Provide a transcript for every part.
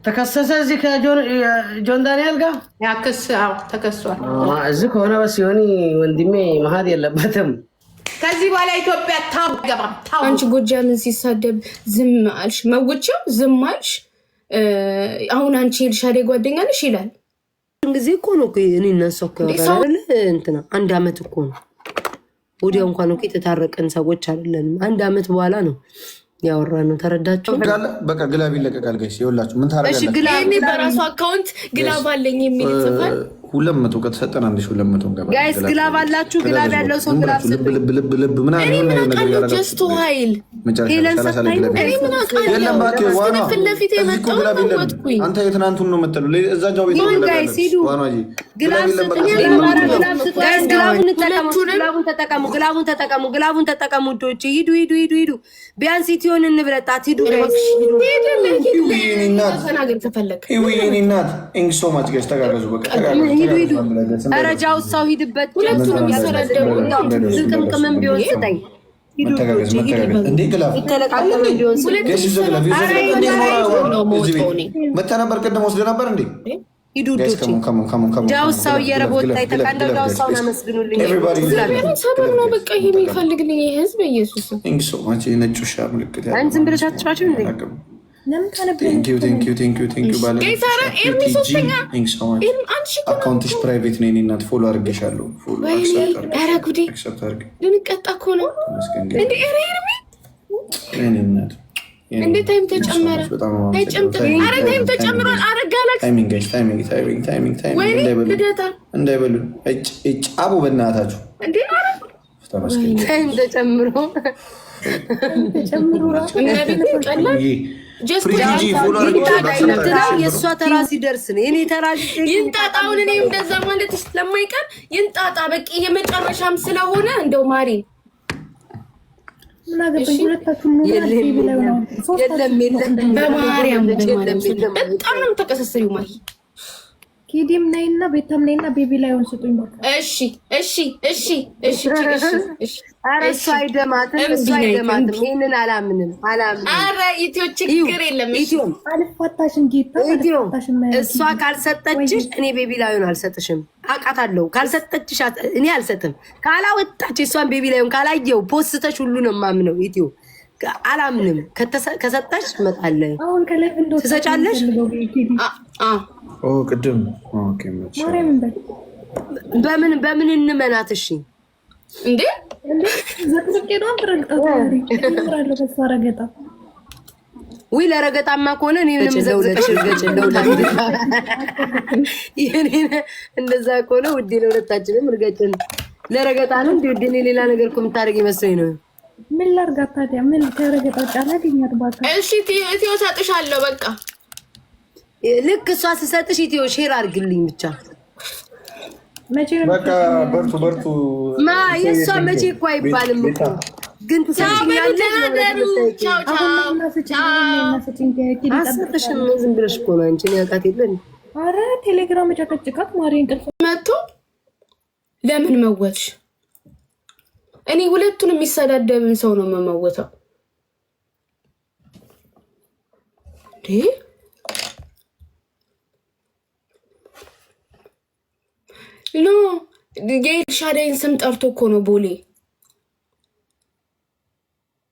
ተከሰሰ እዚህ ከጆን ዳንኤል ጋር ተከሷል። እዚህ ከሆነ በስ ሲሆን ወንድሜ መሀድ የለበትም። ከዚህ በኋላ ኢትዮጵያ ታገባም። አንቺ ጎጃምን ሲሳደብ ዝም አልሽ፣ መውጭው ዝም አልሽ። አሁን አንቺ ኤልሻዴ ጓደኛ ነሽ ይላል። ጊዜ እኮ ነው እኔ እና እሷ እኮ ያወራን እንትና 1 አመት እኮ ነው። ወዲያው እንኳን እኮ የተታረቀን ሰዎች አይደለንም። 1 አመት በኋላ ነው ያወራነው። ተረዳችሁ? በቃ ግላብ ይለቀቃል። ጋይስ ይኸውላችሁ ምን ታረጋላችሁ? እሺ ግላብ በራሱ አካውንት ግላብ አለኝ የሚል ጽፋል። 200 ከተሰጠን 1200 እንገባ። ጋይስ ግላብ አላችሁ? ግላብ ያለው ሰው ግላብ ልብ ልብ ልብ ልብ ምናምን እኔ ምን አውቃለሁ? ጀስቱ ኃይል ሄለን ሰጣኝ። እኔ ምን አውቃለሁ? የለም ባክህ ዋና ፊት ለፊት የመጣው ወጥኩኝ። አንተ የትናንቱን ነው መጥተው እዛኛው ቤት ነው ጋይስ ሂዱ። ግላብ ሰጠኝ። ጋይስ ግላቡን ተጠቀሙ። ግላቡን ተጠቀሙ። ዶቼ ሂዱ ሂዱ ሂዱ ሂዱ። ቢያንስ ኢትዮን እንብለጣት። ሂዱ ጋይስ ሂዱ። ተናገር ከፈለክ ይሄኔ እናት ኢንግሶ ማች ጋይስ ተጋገዙ። በቃ ተጋገዙ። ረጃው ሰው ሂድበት። ሁለቱንም ያሰረደሙ ዝቅምቅምም ቢሆን ስጠኝ። እንዴ ግላብ ይተለቃቀም ቢሆን መታ ነበር ቅድም ወስደ ነበር እንዴ ሂዱ ዶቼ ዳውሳው እየረቦታ የተቃንደው ዳውሳውን አመስግኑልኝ። ሰበብ ነው በቃ ይሄ የሚፈልግልኝ ህዝብ ኢየሱስ ኢንግሶ ማች ነጭ ሻ ምልክት አንቺ ዝም ብለሽ አትጫወቺም እንዴ? አካውንትሽ ፕራይቬት ነው። እናት ፎሎ አድርጌሻለሁ። ልንቀጣ እኮ ነው እንዴ? ታይም ተጨመረ። ታይም ተጨምሯል። እንዳይበሉ ጫቡ በእናታችሁ ታይም ተጨምሮ የእሷ ተራ ሲደርስ ነው የኔ ተራ ይንጣጣውን። እኔ እንደዛ ማለት ስለማይቀር ይንጣጣ በቃ የመጨረሻም ስለሆነ እንደው ማሪ በማርያም በጣም ነው ተቀሰሰዩ ማሪ ኪዲም ነይና ቤታም ነይና ቤቢ ላይ ወንስጡኝ በቃ እሺ እሺ እሺ እሺ እሺ ኧረ እሱ አይደማትም ይሄንን አላምንም። ኧረ ኢትዮ ችግር የለም ኢትዮ አልፋታሽም ጌታ አልፋታሽም። እሷ ካልሰጠችሽ እኔ ቤቢ ላዩን አልሰጥሽም። አውቃታለሁ። ካልሰጠችሽ እኔ አልሰጥም። ካላወጣች እሷን ቤቢ ላዩን ካላየው ፖስተሽ ሁሉ ነው የማምነው። ኢትዮ አላምንም። ከሰጠሽ እመጣለሁ። አሁን ከላይ እንደው ትሰጫለሽ። ቅድም በምን እንመናት? እሺ እንዴ ወይ ለረገጣማ ከሆነ እኔ ምንም ዘውለሽ እርገጭ እንደዛ ከሆነ ውዴ ለሁለታችንም እርገጭን። ለረገጣ ነው እንዴ ውዴ? ሌላ ነገር እኮ የምታደርግ ይመስለኝ ነው። ምን ላድርጋት ታዲያ? ምን ከረገጣ ጫላ ገኛት ባካ። እሺ ኢትዮ ሰጥሻለሁ በቃ ልክ እሷ ስሰጥሽ ኢትዮ ሼር አድርግልኝ ብቻ። በቃ በርቱ ማ የእሷ መቼ እኮ አይባልም እኮ ግን ትሰጭኛለሽ። አሰጥሽም ዝም ብለሽ እኮ ነው አንቺ ያውቃት የለን። ኧረ ቴሌግራም ጨቀጭቃት ማሪን ቅልፍ መጥቶ ለምን መወትሽ? እኔ ሁለቱንም የሚሰዳደብን ሰው ነው የምመወተው እንዴ? ኖ የኤልሻዳይን ስም ጠርቶ እኮ ነው ቦሌ።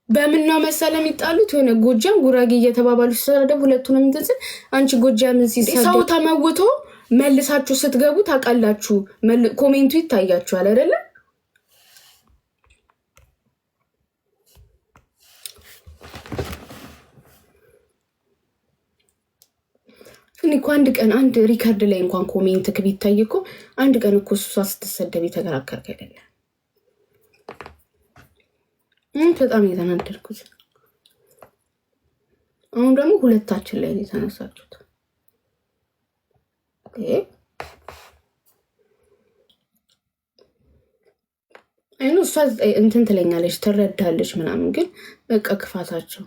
በምን ነው መሰለ የሚጣሉት? የሆነ ጎጃም ጉራጌ እየተባባሉ ሲሰዳደቡ ሁለቱንም እንትን አንቺ ጎጃምን ሲሰዳደቡ ሰው ተመውቶ መልሳችሁ ስትገቡ ታውቃላችሁ። ኮሜንቱ ይታያችኋል አይደለ? እኔ እኮ አንድ ቀን አንድ ሪከርድ ላይ እንኳን ኮሜንት ቢታይ እኮ አንድ ቀን እኮ እሷ ስትሰደብ የተከራከርክ አይደለም። በጣም የተናደድኩት አሁን ደግሞ ሁለታችን ላይ የተነሳችሁት አይኑ እሷ እንትን ትለኛለች ትረዳለች ምናምን፣ ግን በቃ ክፋታቸው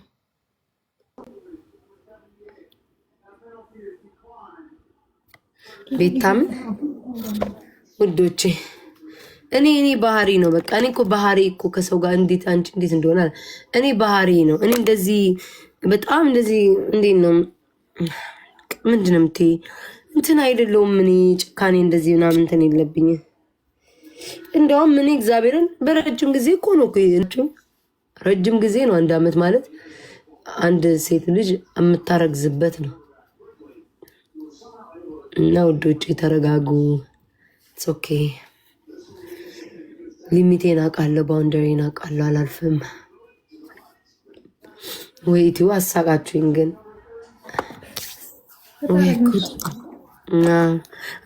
ቤታም ውዶቼ እኔ ባህሪ ነው በቃ። እኔ እኮ ባህሪ እኮ ከሰው ጋር እንዴት አንቺ እንዴት እንደሆነ እኔ ባህሪ ነው። እኔ እንደዚህ በጣም እንደዚህ እንዴት ነው ምንድነው የምትይ? እንትን አይደለሁም እኔ ጭካኔ እንደዚህ ምናምን እንትን የለብኝ። እንደውም እኔ እግዚአብሔርን በረጅም ጊዜ እኮ ነው ረጅም ጊዜ ነው። 1 ዓመት ማለት አንድ ሴት ልጅ የምታረግዝበት ነው። እና ውዶች ተረጋጉ። ኦኬ ሊሚቴን አውቃለሁ፣ ባውንደሪን አውቃለሁ። አላልፍም ወይ ኢትዮ አሳቃችሁኝ ግን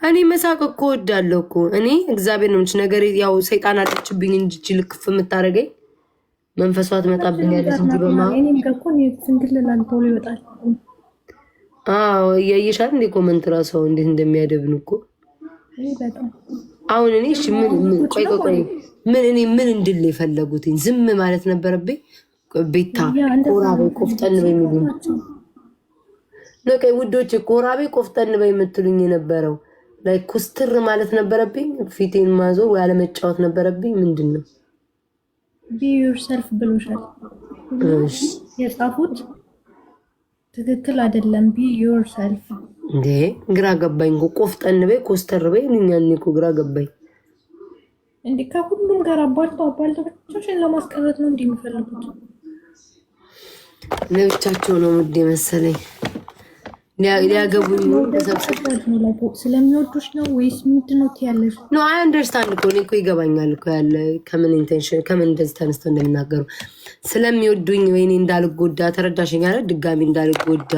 እኔ መሳቅ እኮ እወዳለሁ እኮ እኔ እግዚአብሔር ነው እንጂ ነገር ያው ሰይጣን አለችብኝ እንጂ ልክፍ የምታረገኝ መንፈሷ ትመጣብኛለች እንጂ እኔም ገኮ ስንግልላል ተውሎ ይወጣል። እያየሻል እንዴ ኮመንት ራሱ እንዴት እንደሚያደብን እኮ አሁን እኔ እሺ ቆይ ምን እንድል የፈለጉት ዝም ማለት ነበረብኝ። ቤታ ኮራቤ ቆፍጠን በሚሉኝ ነው ውዶች፣ ኮራቤ ቆፍጠን በሚሉኝ የነበረው ላይ ኩስትር ማለት ነበረብኝ። ፊቴን ማዞር ወይ አለመጫወት ነበረብኝ። ምንድነው be yourself ብሎሻል። የጻፉት ትክክል አይደለም። be yourself እንዴ ግራ ገባኝ። ቆፍጠን በይ ኮስተር በይ እኛን እኮ ግራ ገባኝ። እንዴ ከሁሉም ጋር አባልተው ብቻሽን ለማስቀረት ነው እንዴ የሚፈልጉት? ለብቻቸው ነው ሙድ መሰለኝ ሊያገቡኝ ነው። ስለሚወዱሽ ነው ወይስ ምንድነው ትያለሽ? ኖ አይ አንደርስታንድ እኮ ይገባኛል እኮ ያለ ከምን ኢንቴንሽን ከምን እንደዚህ ተነስተው እንደሚናገሩ ስለሚወዱኝ ወይኔ እንዳልጎዳ ተረዳሽኝ አይደል? ድጋሚ እንዳልጎዳ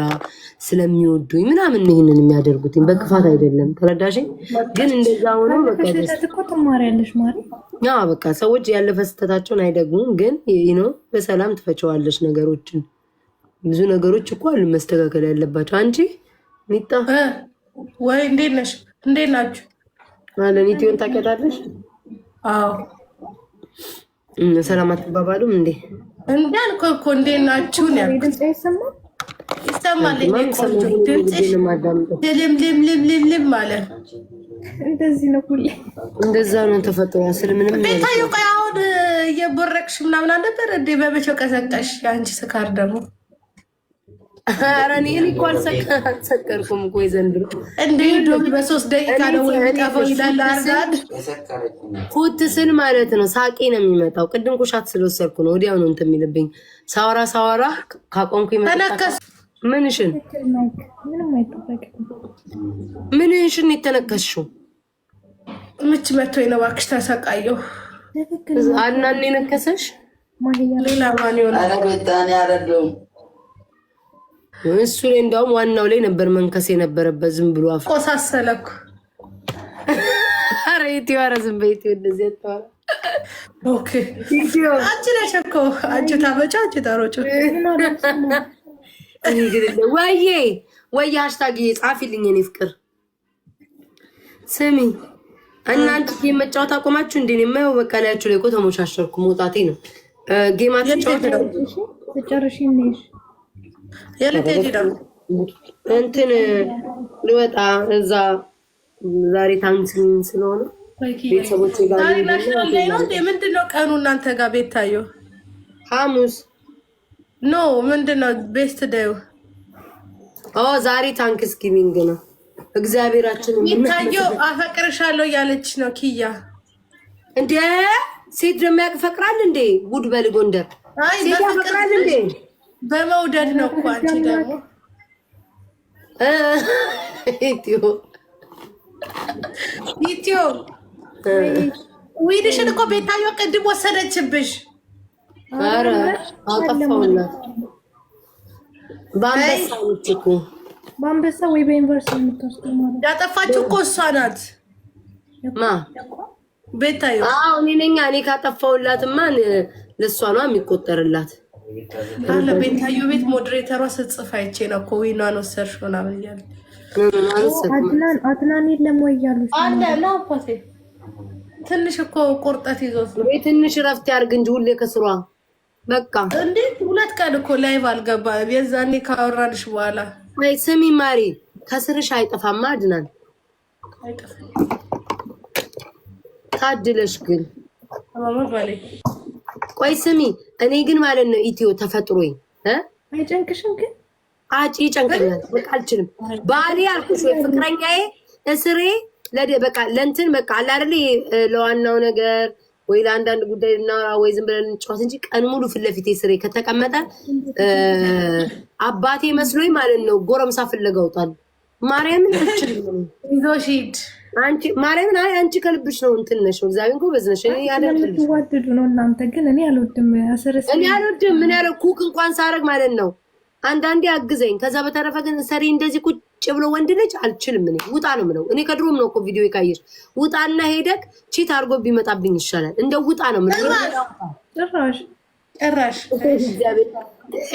ስለሚወዱኝ ምናምን ይሄንን የሚያደርጉት በክፋት አይደለም። ተረዳሽኝ? ግን እንደዛ ሆኖ በቃ እኮ ትማሪያለሽ ማለት ያ በቃ ሰዎች ያለፈ ስህተታቸውን አይደግሙም። ግን በሰላም ትፈቸዋለሽ ነገሮችን። ብዙ ነገሮች እኮ አሉ መስተካከል ያለባቸው። አንቺ ሚጣ ወይ እንዴት ነሽ? እንዴት ናችሁ? ማለት ኢትዮን ታውቂያታለሽ? አዎ ሰላም አትባባሉም እንዴ? እንዳልኩ እኮ እንዴት ናችሁ ነው ያልኩት። ይሰማል ልም ማለት እንደዚህ ነው ሁሌ እንደዛ ነው ተፈጥሮ። ስለምንም ቤታዩ ቆይ አሁን እየቦረቅሽ ምናምን አልነበር እንዴ? በመቼው ቀሰቀሽ? አንቺ ስካር ደግሞ ኧረ እኔ እኮ አልሰከርኩም እኮ ዘንድሮ እንዴ ዶግ በ3 ደቂቃ ነው የሚጠፋው ይላል አርጋድ ኩት ስል ማለት ነው። ሳቄ ነው የሚመጣው። ቅድም ኩሻት ስለወሰድኩ ነው ወዲያው ነው እንትን የሚልብኝ። ሳወራ ካቆምኩ ይመጣ። ምንሽን የተነከስሽው? ምች መቶኝ ነው እባክሽ ተሰቃየሁ። አናኔ ነከሰሽ? ሌላ ማን ይሆናል? እሱ ላይ እንደውም ዋናው ላይ ነበር መንከስ የነበረበት። ዝም ብሎ አፍ ቆሳሰለኩ። አረ ኢትዮ አረ ዝም በይ ኢትዮ እንደዚህ አታወራ። ኦኬ ኢትዮ አንቺ ነሽ እኮ አንቺ ታበጫ አንቺ ታሮጭ ወይ ሃሽታግ ጻፊልኝ የኔ ፍቅር። ስሚ እናንተ ጌም መጫወት አቆማችሁ እንዴ? ነው የማየው በቃ ላያችሁ ላይ እኮ ተሞሻሸርኩ። መውጣቴ ነው ጌም አትጫወት ነው ተጨርሽ ነሽ የለቴዲ ነው እንትን ልወጣ እዛ ዛሬ ታንክስጊቪንግ ስለሆነ ቤተሰቦቼ ጋር ዛሬ ናሽናል ዴይ ነው እንዴ? ምንድነው ቀኑ እናንተ ጋር ቤታዩ? ሐሙስ ኖ ምንድነው ቤስት ዴይ? ዛሬ ታንክስጊቪንግ ነው። እግዚአብሔራችን ቤታዩ አፈቅርሻለሁ ያለች ነው ኪያ። እንዴ ሴት ደግሞ ያፈቅራል እንዴ? ጉድ በል ጎንደር ሴት ያፈቅራል እንዴ? በመውደድ ነው እኮ አንቺ ደግሞ ኢትዮ ዊድሽን እኮ ቤታዮ ቅድም ወሰደችብሽ። ኧረ አጠፋውላት በአንበሳ ወይ በዩኒቨርሲቲ የምትወስደው ማለት ያጠፋችው እኮ እሷ ናት። ማ ቤታዮ? እኔ ነኝ። እኔ ካጠፋውላትማ ለእሷ ነው የሚቆጠርላት። አለ ቤታዮ ቤት ሞዴሬተሯ ስትጽፍ አይቼ ነው እኮ ዊኗን ወሰድሽ ምናምን እያለ አድናን የለም ወይ እያሉ አለ ነው አባቴ። ትንሽ እኮ ቁርጠት ይዞት ነው። ትንሽ ረፍት ያርግ እንጂ ሁሌ ከስሯ በቃ እንዴት 2 ቀን እኮ ላይቭ አልገባ። የዛኔ ካወራንሽ በኋላ ወይ ስሚ ማሪ ከስርሽ አይጠፋማ። አድናን አይጠፋም። ታድለሽ ግን አማማ ባሌ ቆይ ስሚ እኔ ግን ማለት ነው ኢትዮ ተፈጥሮኝ አይጨንቅሽም? ግን አጭ ይጨንቀኛል። በቃ አልችልም። ባሌ አልኩሽ ወይ ፍቅረኛዬ እስሬ በቃ ለእንትን በቃ አለ አይደል ለዋናው ነገር ወይ ለአንዳንድ ጉዳይና ወይ ዝም ብለን እንጫወት እንጂ ቀን ሙሉ ፊት ለፊቴ ስሬ ከተቀመጠ አባቴ መስሎኝ ማለት ነው። ጎረምሳ ፍለጋ ወጣል። ማርያምን አልችልም። ይዞሽድ አንቺ ማርያምን አንቺ ከልብሽ ነው እንትን ነሽ። እግዚአብሔር ጎበዝ ነሽ። እኔ ያደርኩልሽ ወደዱ ነው እናንተ ግን እኔ አልወድም። እኔ አልወድም። ምን ያለው ኩክ እንኳን ሳረግ ማለት ነው አንዳንዴ አግዘኝ። ከዛ በተረፈ ግን ሰሪ እንደዚህ ቁጭ ብሎ ወንድ ልጅ አልችልም። እኔ ውጣ ነው የምለው። እኔ ከድሮም ነው እኮ ቪዲዮ የካየሽ ውጣና ሄደክ ቺት አድርጎ ቢመጣብኝ ይሻላል። እንደው ውጣ ነው የምለው። ጭራሽ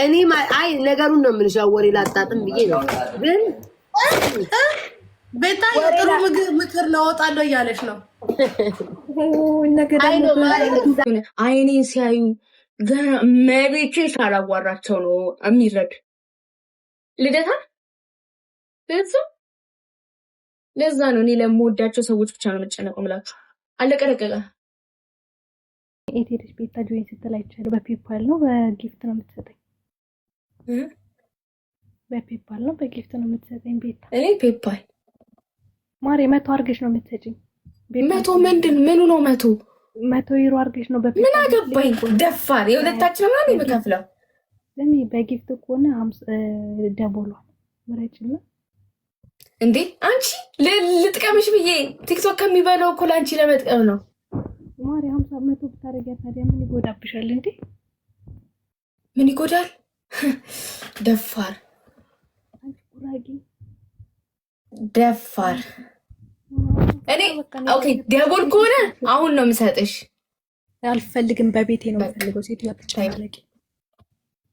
እኔ አይ ነገሩን ነው የምልሽ። ወሬ ላጣጥም ብዬ ነው ግን ቤታ የጥሩ ምክር ነው እወጣለሁ እያለች ነው። አይኔን ሲያዩ ገና መቤቼ ሳላዋራቸው ነው የሚረድ ልደታ ለዛ ነው እኔ ለምወዳቸው ሰዎች ብቻ ነው መጨነቀው ምላችሁ። አለቀ ደቀቀ። ኤቴሪሽ ቤታ ጆይን ስትል አይቻለሁ። በፔፓል ነው በጊፍት ነው የምትሰጠኝ? በፔፓል ነው በጊፍት ነው የምትሰጠኝ? ቤታ እኔ ፔፓል ማሬ 100 አድርገሽ ነው የምትሰጪኝ። 100 ምኑ ነው 100 ዩሮ አድርገሽ ነው በፔፓል። ምን አገባኝ ደፋር። የሁለታችን ነው የምከፍለው። ለሚ በጊፍት ከሆነ ደቦሏል ምረጭና እንዴ አንቺ ልጥቀምሽ ብዬ ቲክቶክ ከሚበላው እኮ ላንቺ ለመጥቀም ነው። ማሪ 50 100 ብታረጊያ ታዲያ ምን ይጎዳብሻል እንዴ? ምን ይጎዳል? ደፋር አንቺ ጉራጌ ደፋር። እኔ ኦኬ ደቦል ከሆነ አሁን ነው የምሰጥሽ። አልፈልግም። በቤቴ ነው የምፈልገው። ሴት ያጥቻ ይለቂ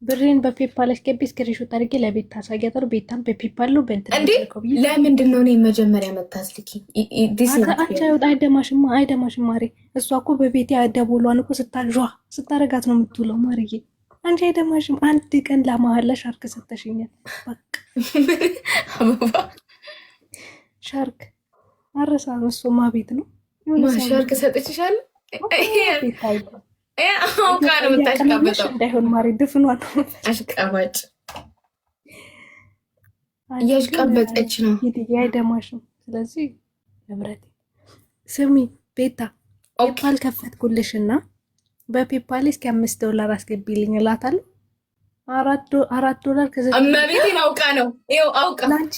ብሬን በፔፓል አስገቢ ስክሪንሾት አድርጌ ለቤት ታሳያታለሁ። ቤታም በፔፓል ነው በእንትን እንዴ ለምንድን ነው እኔ መጀመሪያ መታስልኪ? አይደማሽም ማሬ። እሷ እኮ በቤቴ ደቦሏን እኮ ስታረጋት ነው የምትውለው ማርዬ። አንቺ አይደማሽም። አንድ ቀን ለማህላ ሻርክ ሰተሽኛል። አበባ ሻርክ አረሳም። እሱማ ቤት ነው ሻርክ ሰጥችሻል። አውቃ ነው የምታሽቃበጠው። እንዳይሆን ማሪ ድፍኗ ነው አሽቃባጭ እያሽቃበጠች ነው። አይደማሽም። ስለዚህ ንብረቴ ስሚ ቤታ ፔፓል ከፈትኩልሽና በፔፓል እስኪ $5 አስገቢልኝ እላታለሁ። $4 ከዛ እመቤቴን አውቃ ነው ይኸው አውቃ ላንቺ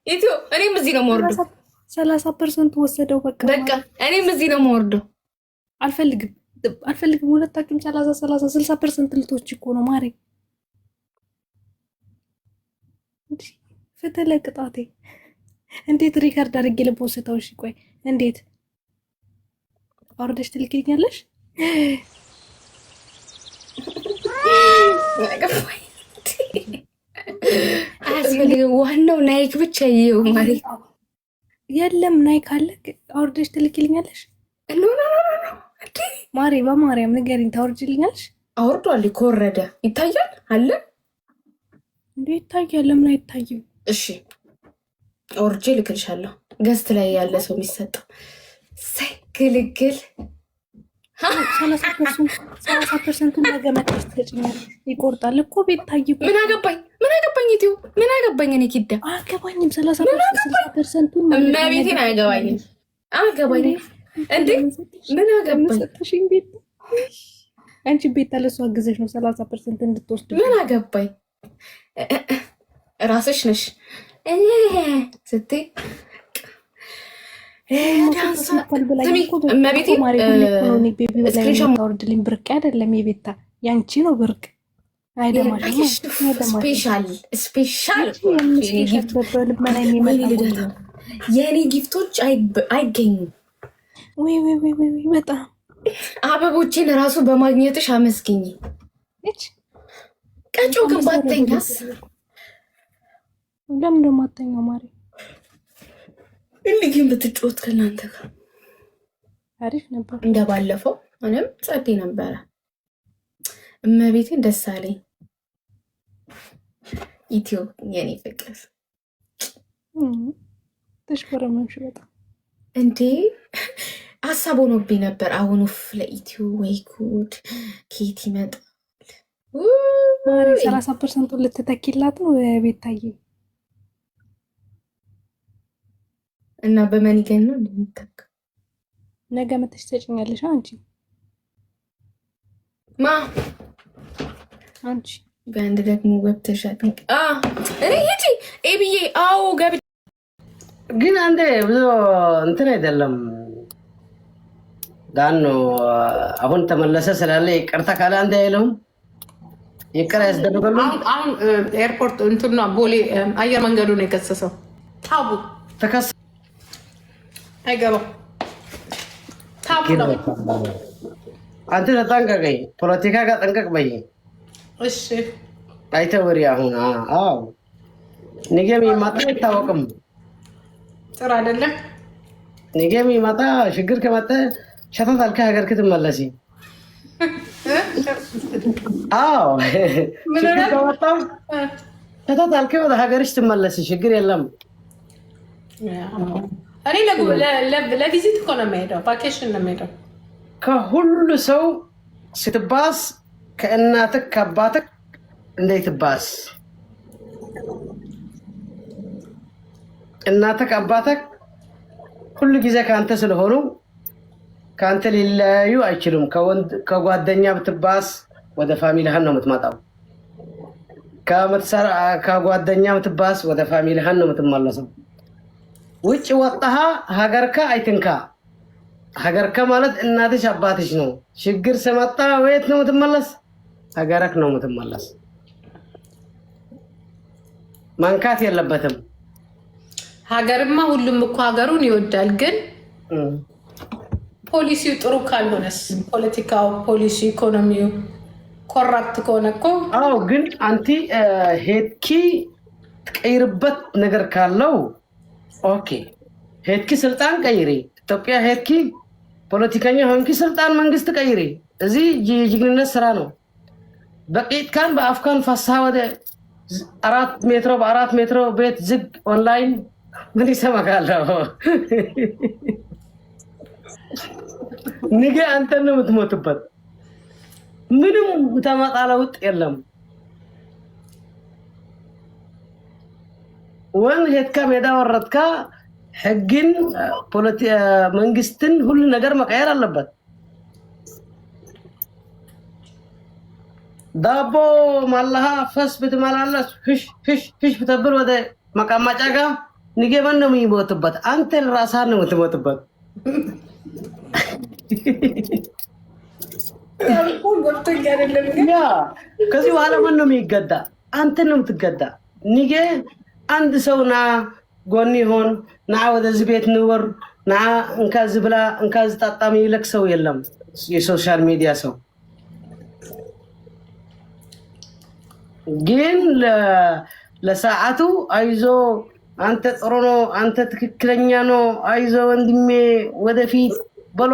ኢትዮ እኔም እዚህ ነው የምወርደው። 30% ወሰደው። በቃ እኔም እዚህ ነው የምወርደው። አልፈልግም። ሁለታችሁም 60% ልቶች እኮ ነው ማሬ። ፍትህ ለቅጣቴ እንዴት ሪከርድ አድርጌ ልፖስተው? እሺ ቆይ እንዴት አውርደሽ ትልክኛለሽ? ዋናው ናይክ ብቻ ይኸው ማሬ። የለም ናይክ አለ አውርደሽ ትልክልኛለሽ? ማሪ በማርያም ንገሪኝ፣ ታወርጅልኛለሽ? አውርዷል። ከወረደ ይታያል አለ እንዴ? ይታያል። ለምን አይታይም? እሺ አውርጄ ልክልሻለሁ። ገስት ላይ ያለ ሰው የሚሰጠው ግልግል 30% ነገ መጥተሽ ትሰጪኛለሽ። ይቆርጣል እኮ ቤታዬ። ምን አገባኝ ኢትዮ ምን አገባኝ? እኔ ኪዳ አያገባኝም። 30% እመቤቴን አያገባኝም። እንዴ ምን አገባኝ? አንቺ ቤታ ለሷ አግዘሽ ነው 30% እንድትወስድ። ምን አገባኝ? ራስሽ ነሽ ስትይ ታወርድልኝ። ብርቅ አይደለም የቤታ ያንቺ ነው ብርቅ ስፔሻል የእኔ ጊፍቶች አይገኙም። ወይ በጣም አበቦችን ራሱ በማግኘትሽ አመስግኝ። ቀጮ ግንባተኛስ ለምን ደሞ አተኛው ማሪ? ግን ብትጮት ከእናንተ ጋር አሪፍ ነበር። እንደባለፈው እኔም ጸዴ ነበረ። እመቤቴን ደስ አለኝ። ኢትዮ የኔ ፍቅር ተሽኮረመምሽ በጣም እንዴ። ሀሳብ ሆኖብኝ ነበር። አሁን ለኢትዮ ወይ ጉድ ኬት ይመጣል ማሪ 30% ልትተኪላት ነው ቤታዬ። እና በመኒገን ነው እንደሚተካ ነገ መተሽ ተጭኛለሽ አንቺ ማ አንቺ በአንድ ደግሞ ገብተሻል። እኔ ሂጂ ኤቢዬ። አዎ ገብ ግን አንዴ ብዙ እንትን አይደለም ዳኖ አሁን ተመለሰ ስላለ ይቅርታ ካለ አንዴ አይለውም ይቅር ያስደርጋሉ። አሁን ኤርፖርት እንትና ቦሌ አየር መንገዱ ነው የከሰሰው። ታቡ ተከሰ አይገባም። ታቡ ነው። አንተ ተጠንቀቀኝ፣ ፖለቲካ ጋር ጠንቀቅ በይ። እሺ አይተወሪ አሁን አዎ ነገም ይመጣ አይታወቅም። ጥሩ አይደለም። ነገም ይመጣ ችግር ከመጣ ሸታት አልካ ሀገር ክትመለሲ። አዎ ችግር ከመጣ ሸታት አልካ ወደ ሀገርሽ ትመለሲ፣ ችግር የለም። እኔ ለቪዚት እኮ ነው የምሄደው፣ ቫኬሽን ነው የምሄደው። ከሁሉ ሰው ስትባስ ከእናትህ ከአባትህ እንዴት ባስ? እናትህ ከአባትህ ሁሉ ጊዜ ከአንተ ስለሆኑ ከአንተ ሊለያዩ አይችሉም። ከጓደኛ ብትባስ ወደ ፋሚሊህን ነው የምትመጣው። ከጓደኛ ብትባስ ወደ ፋሚሊህን ነው የምትመለሰው። ውጭ ወጣሃ ሀገርካ አይትንካ። ሀገርካ ማለት እናትሽ አባትሽ ነው። ችግር ስመጣ ወየት ነው የምትመለስ? ሀገርክ ነው የምትመለስ። መንካት የለበትም። ሀገርማ ሁሉም እኮ ሀገሩን ይወዳል። ግን ፖሊሲው ጥሩ ካልሆነስ፣ ፖለቲካው፣ ፖሊሲ፣ ኢኮኖሚው ኮራፕት ከሆነ እኮ አዎ። ግን አንቲ ሄድኪ ትቀይርበት ነገር ካለው ኦኬ፣ ሄድኪ ስልጣን ቀይሪ። ኢትዮጵያ ሄድኪ ፖለቲከኛ ሆንኪ ስልጣን መንግስት ቀይሪ። እዚህ የጅግንነት ስራ ነው። በቂትካን በአፍካን ፈሳ ወደ 4 ሜትሮ በ4 ሜትሮ ቤት ዝግ ኦንላይን ምን ይሰማካለሁ? ነገ አንተን ነው የምትሞትበት። ምንም ተመጣ ለውጥ የለም። ወን ሄድካ ሜዳ ወረድካ ሕግን መንግስትን ሁሉ ነገር መቀየር አለበት። ዳቦ ማላሃ ፈስ ብትመላለስ ፍሽ ፍሽ ፍሽ ብትብል ወደ መቀመጫ ጋር ነገ ማን ነው የሚሞትበት? አንተ ራስህ ነው የምትሞትበት። ከዚህ በኋላ ማን ነው የሚገዳ? አንተ ነው የምትገዳ። ነገ አንድ ሰው ና ጎን ይሆን ና ወደዚህ ቤት ንወር ና እንካዝ ብላ እንካዝ ጣጣሚ ይለክ ሰው የለም። የሶሻል ሚዲያ ሰው ግን ለሰዓቱ አይዞ አንተ ጥሩ ነው፣ አንተ ትክክለኛ ነው፣ አይዞ ወንድሜ ወደፊት ብሎ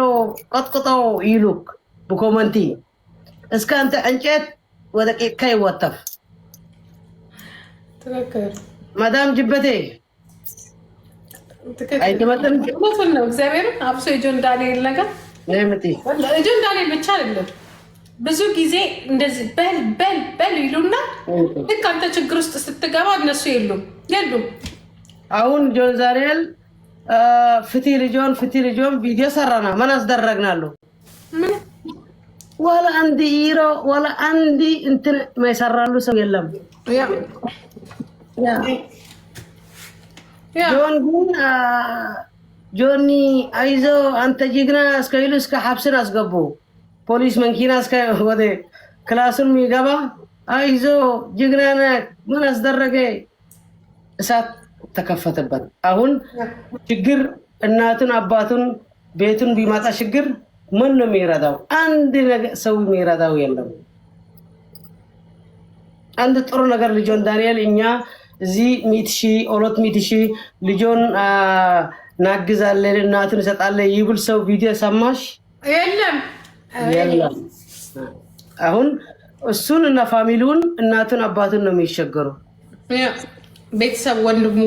ቀጥቅጠው ይሉክ በኮመንቲ እስከ አንተ እንጨት ወደ ቄካ ይወተፍ። ማዳም ጅበቴ አይተመጥም ነው። እግዚአብሔር አብሶ የጆን ዳንኤል ነገር ጆን ዳንኤል ብቻ አይደለም፣ ብዙ ጊዜ እንደዚህ በል በል በል ይሉና ልክ አንተ ችግር ውስጥ ስትገባ እነሱ የሉም። አሁን ጆን ዳንኤል ፍቲ ልጆን ቪዲዮ ሰራና ምን አስደረግናለሁ? ወላ አንድ ኢሮ ወላ አንድ እንትን ማይሰራሉ ሰው የለም። ጆን ግን ጆኒ አይዞ አንተ ጀግና እስከይሉ እስከ ሐብስን አስገቡ። ፖሊስ መኪና እስከ ወደ ክላሱን የሚገባ አይዞ ጀግና ነህ ምን አስደረገ? እሳት ተከፈተበት። አሁን ችግር እናቱን አባቱን ቤቱን ቢመጣ ችግር ምን ነው የሚረዳው? አንድ ሰው የሚረዳው የለም። አንድ ጥሩ ነገር ልጆን ዳንኤል እኛ እዚህ 100,000 ልጆን ናግዛለን እናቱን እንሰጣለን ይብል ሰው ቪዲዮ ሰማሽ? የለም። አሁን እሱን እና ፋሚሊውን እናቱን አባቱን ነው የሚሸገሩ። ቤተሰብ ወንድሙ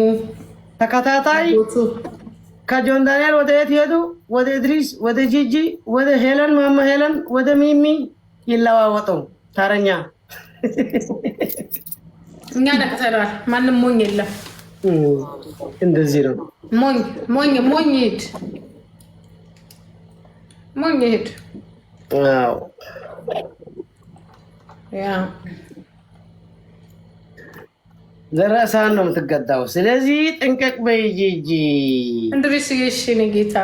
ተከታታይ ከጆን ዳንኤል ወደ የት ሄዱ? ወደ ኢድሪስ፣ ወደ ጂጂ፣ ወደ ሄለን ማማ ሄለን፣ ወደ ሚሚ ይለዋወጡ ተረኛ እኛ ነቅተናል። ማንም ሞኝ የለም። እንደዚህ ነው። ሞኝ ሂድ። አዎ ያ ዘራሳን ነው የምትገዳው። ስለዚህ ጥንቀቅ በይ ጂጂ። እንድሪስ እሺ ነው ጌታ።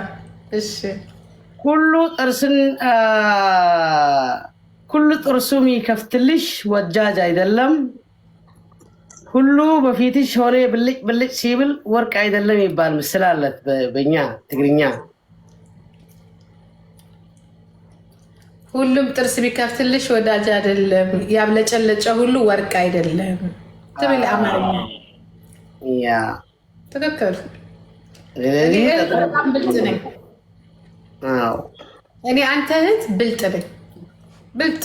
እሺ ሁሉ ጥርሱ የሚከፍትልሽ ወጃጅ አይደለም። ሁሉ በፊትሽ ሆነ ብልጭ ሲብል ወርቅ አይደለም ይባል ምስል አለት በእኛ ትግርኛ። ሁሉም ጥርስ ቢከፍትልሽ ወዳጅ አይደለም፣ ያብለጨለጨ ሁሉ ወርቅ አይደለም ትብል አማርኛ። ያ ትክክል። ስለዚህ በጣም ብልጥ ነኝ። አዎ እኔ አንተ እህት ብልጥ ነኝ። ብልጥ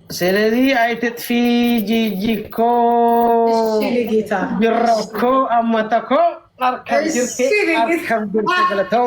ስለዚህ አይትጥፊ ጂጂኮ ጌታ ቢራኮ አማታኮ አርከም ጅርቴ ገለተው